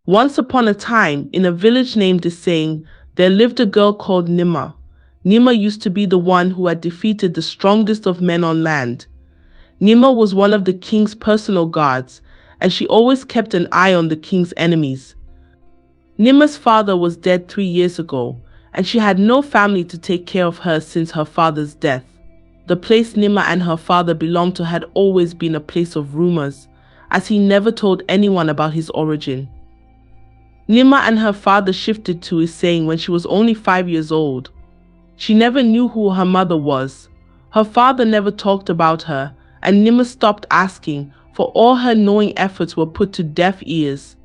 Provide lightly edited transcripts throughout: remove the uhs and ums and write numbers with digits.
Once upon a time, in a village named Disane, there lived a girl called Nimma. Nimma used to be the one who had defeated the strongest of men on land. Nimma was one of the king's personal guards, and she always kept an eye on the king's enemies. Nimma's father was dead 3 years ago, and she had no family to take care of her since her father's death. The place Nimma and her father belonged to had always been a place of rumors, as he never told anyone about his origin. Nimma and her father shifted to Isane when she was only 5 years old. She never knew who her mother was. Her father never talked about her, and Nimma stopped asking, for all her knowing efforts were put to deaf ears.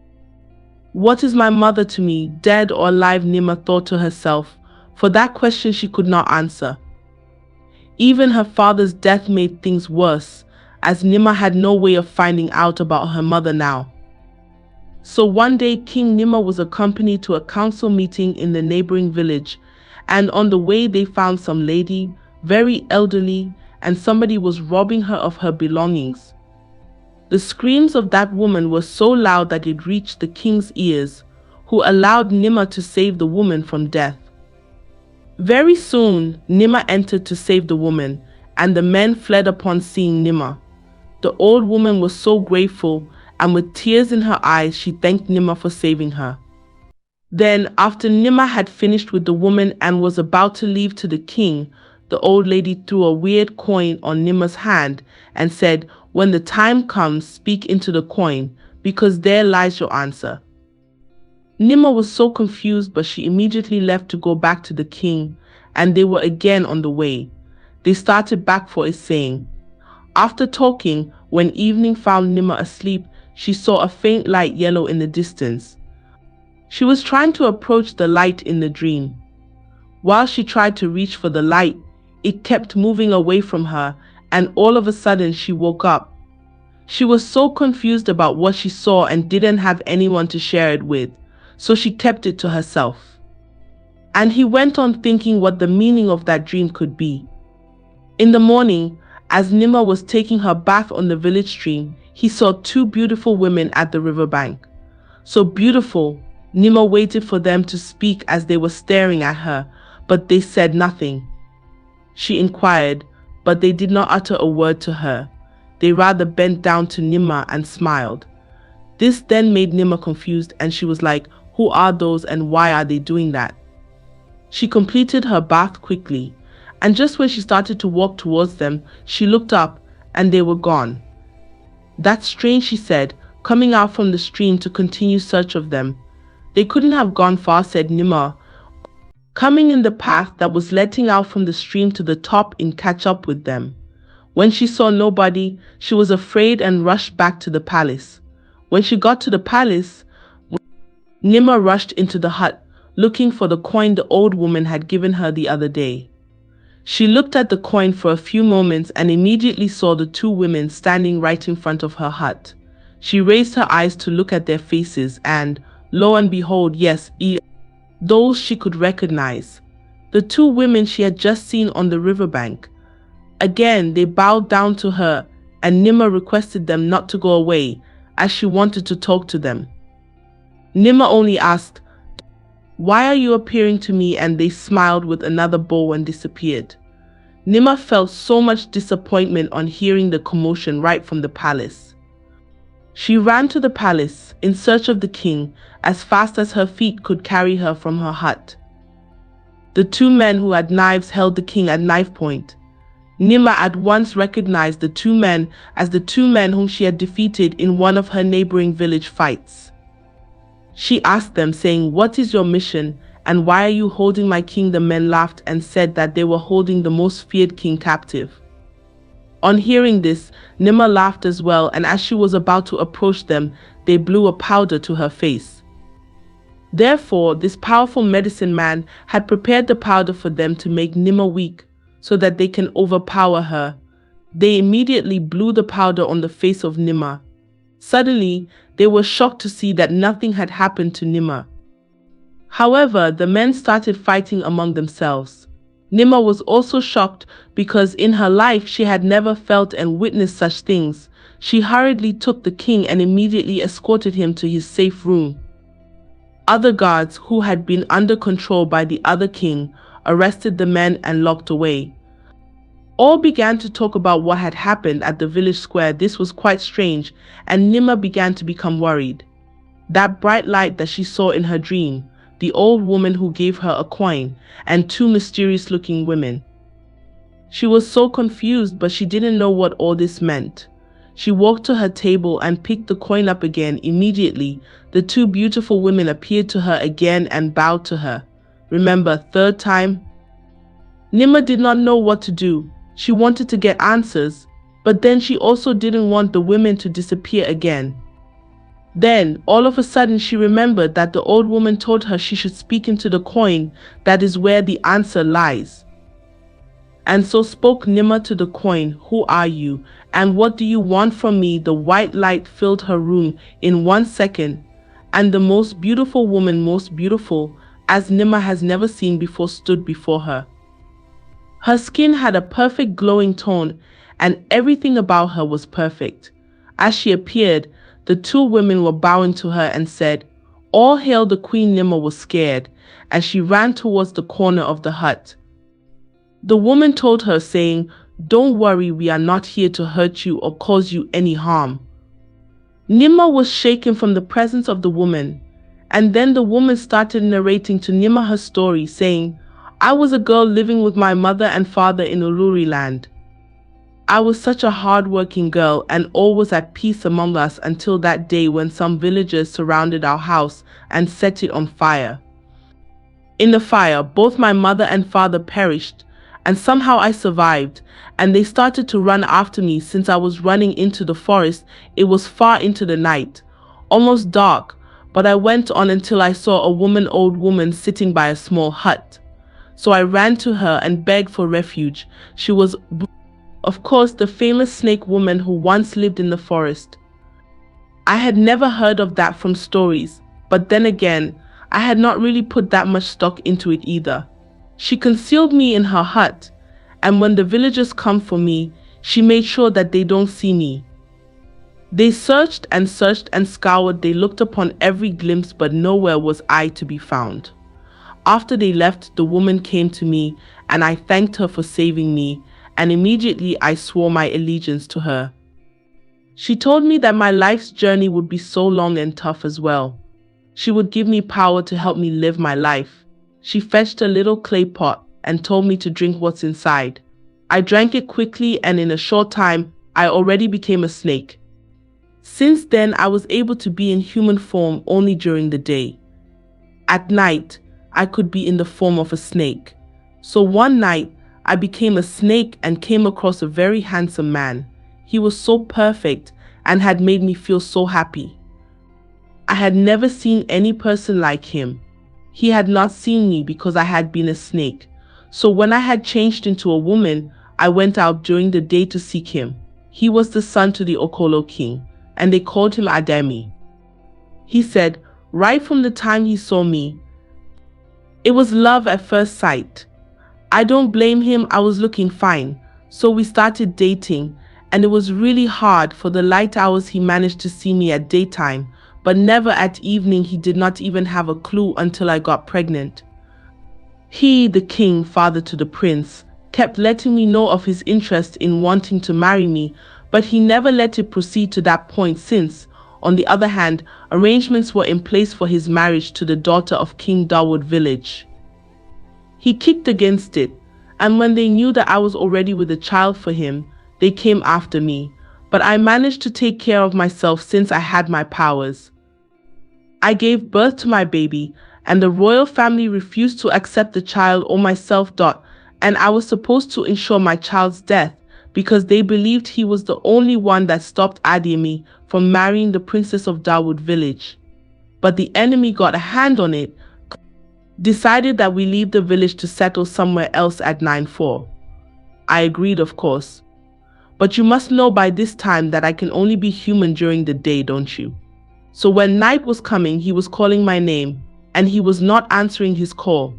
What is my mother to me, dead or alive? Nimma thought to herself, for that question she could not answer. Even her father's death made things worse, as Nimma had no way of finding out about her mother now. So one day King Nimma was accompanied to a council meeting in the neighboring village, and on the way they found some lady, very elderly, and somebody was robbing her of her belongings. The screams of that woman were so loud that it reached the king's ears, who allowed Nimma to save the woman from death. Very soon, Nimma entered to save the woman, and the men fled upon seeing Nimma. The old woman was so grateful, and with tears in her eyes, she thanked Nimma for saving her. Then, after Nimma had finished with the woman and was about to leave to the king, the old lady threw a weird coin on Nimma's hand and said, "When the time comes, speak into the coin, because there lies your answer." Nimma was so confused, but she immediately left to go back to the king, and they were again on the way. They started back for Isane. After talking, when evening found Nimma asleep, she saw a faint light yellow in the distance. She was trying to approach the light in the dream. While she tried to reach for the light, it kept moving away from her, and all of a sudden she woke up. She was so confused about what she saw and didn't have anyone to share it with, so she kept it to herself. And he went on thinking what the meaning of that dream could be. In the morning, as Nimma was taking her bath on the village stream, he saw two beautiful women at the riverbank. So beautiful, Nimma waited for them to speak as they were staring at her, but they said nothing. She inquired, but they did not utter a word to her. They rather bent down to Nimma and smiled. This then made Nimma confused, and she was like, "Who are those and why are they doing that?" She completed her bath quickly, and just when she started to walk towards them, she looked up and they were gone. "That's strange," she said, coming out from the stream to continue search of them. "They couldn't have gone far," said Nimma, coming in the path that was letting out from the stream to the top and catch up with them. When she saw nobody, she was afraid and rushed back to the palace. When she got to the palace, Nimma rushed into the hut, looking for the coin the old woman had given her the other day. She looked at the coin for a few moments and immediately saw the two women standing right in front of her hut. She raised her eyes to look at their faces and, lo and behold, yes, those she could recognize. The two women she had just seen on the riverbank. Again, they bowed down to her, and Nimma requested them not to go away, as she wanted to talk to them. Nimma only asked, "Why are you appearing to me?" and they smiled with another bow and disappeared. Nimma felt so much disappointment on hearing the commotion right from the palace. She ran to the palace in search of the king as fast as her feet could carry her from her hut. The two men who had knives held the king at knife point. Nimma at once recognized the two men as the two men whom she had defeated in one of her neighboring village fights. She asked them, saying, "What is your mission, and why are you holding my king?" The men laughed and said that they were holding the most feared king captive. On hearing this, Nimma laughed as well, and as she was about to approach them, they blew a powder to her face. Therefore, this powerful medicine man had prepared the powder for them to make Nimma weak, so that they can overpower her. They immediately blew the powder on the face of Nimma. Suddenly, they were shocked to see that nothing had happened to Nimma. However, the men started fighting among themselves. Nimma was also shocked because in her life she had never felt and witnessed such things. She hurriedly took the king and immediately escorted him to his safe room. Other guards, who had been under control by the other king, arrested the men and locked away. All began to talk about what had happened at the village square. This was quite strange, and Nimma began to become worried. That bright light that she saw in her dream, the old woman who gave her a coin, and two mysterious-looking women. She was so confused, but she didn't know what all this meant. She walked to her table and picked the coin up again. Immediately, the two beautiful women appeared to her again and bowed to her. Remember, third time? Nimma did not know what to do. She wanted to get answers, but then she also didn't want the women to disappear again. Then, all of a sudden, she remembered that the old woman told her she should speak into the coin. That is where the answer lies. And so spoke Nimma to the coin. Who are you, and what do you want from me? The white light filled her room in 1 second, and the most beautiful woman, most beautiful as Nimma has never seen before, stood before her. Her skin had a perfect glowing tone, and everything about her was perfect. As she appeared, the two women were bowing to her and said, "All hail the queen." Nimma was scared, and she ran towards the corner of the hut. The woman told her, saying, "Don't worry, we are not here to hurt you or cause you any harm." Nimma was shaken from the presence of the woman, and then the woman started narrating to Nimma her story, saying, "I was a girl living with my mother and father in Uluri land. I was such a hard-working girl, and all was at peace among us until that day when some villagers surrounded our house and set it on fire. In the fire, both my mother and father perished, and somehow I survived, and they started to run after me. Since I was running into the forest, it was far into the night, almost dark, but I went on until I saw a old woman sitting by a small hut. So I ran to her and begged for refuge. She was, of course, the famous snake woman who once lived in the forest. I had never heard of that from stories, but then again, I had not really put that much stock into it either. She concealed me in her hut, and when the villagers come for me, she made sure that they don't see me. They searched and scoured. They looked upon every glimpse, but nowhere was I to be found. After they left, the woman came to me, and I thanked her for saving me, and immediately I swore my allegiance to her. She told me that my life's journey would be so long and tough as well. She would give me power to help me live my life. She fetched a little clay pot and told me to drink what's inside. I drank it quickly, and in a short time, I already became a snake. Since then, I was able to be in human form only during the day. At night, I could be in the form of a snake. So one night, I became a snake and came across a very handsome man. He was so perfect and had made me feel so happy. I had never seen any person like him. He had not seen me because I had been a snake. So when I had changed into a woman, I went out during the day to seek him. He was the son to the Okolo king, and they called him Ademi. He said, right from the time he saw me, it was love at first sight. I don't blame him. I was looking fine. So we started dating, and it was really hard. For the light hours he managed to see me at daytime, but never at evening. He did not even have a clue until I got pregnant. He, the king, father to the prince, kept letting me know of his interest in wanting to marry me, but he never let it proceed to that point since, on the other hand, arrangements were in place for his marriage to the daughter of King Dawood village. He kicked against it, and when they knew that I was already with a child for him, they came after me, but I managed to take care of myself since I had my powers. I gave birth to my baby, and the royal family refused to accept the child or myself. And I was supposed to ensure my child's death because they believed he was the only one that stopped Ademi from marrying the princess of Dawood village. But the enemy got a hand on it, decided that we leave the village to settle somewhere else at 9-4. I agreed, of course. But you must know by this time that I can only be human during the day, don't you? So when night was coming, he was calling my name, and he was not answering his call.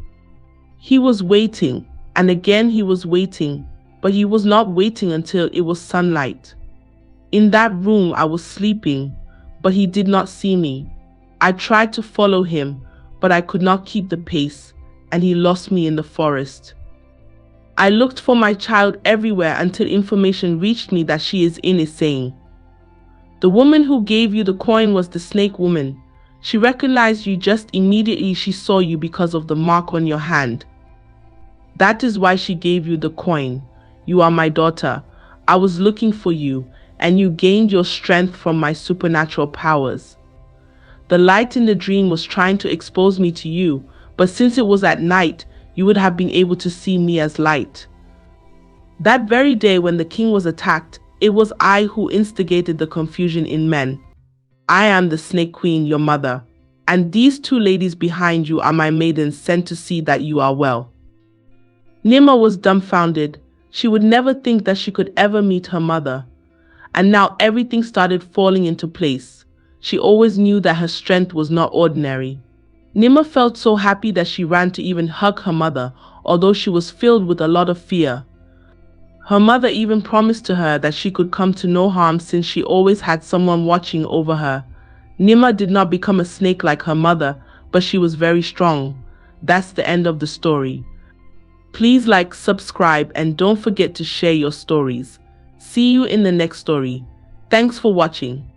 He was waiting, and again he was waiting, but he was not waiting until it was sunlight. In that room I was sleeping, but he did not see me. I tried to follow him, but I could not keep the pace, and he lost me in the forest. I looked for my child everywhere until information reached me that she is in insane. The woman who gave you the coin was the snake woman. She recognized you just immediately she saw you because of the mark on your hand. That is why she gave you the coin. You are my daughter. I was looking for you, and you gained your strength from my supernatural powers. The light in the dream was trying to expose me to you, but since it was at night, you would have been able to see me as light. That very day when the king was attacked, it was I who instigated the confusion in men. I am the Snake Queen, your mother, and these two ladies behind you are my maidens sent to see that you are well. Nimma was dumbfounded. She would never think that she could ever meet her mother. And now everything started falling into place. She always knew that her strength was not ordinary. Nimma felt so happy that she ran to even hug her mother, although she was filled with a lot of fear. Her mother even promised to her that she could come to no harm since she always had someone watching over her. Nimma did not become a snake like her mother, but she was very strong. That's the end of the story. Please like, subscribe, and don't forget to share your stories. See you in the next story. Thanks for watching.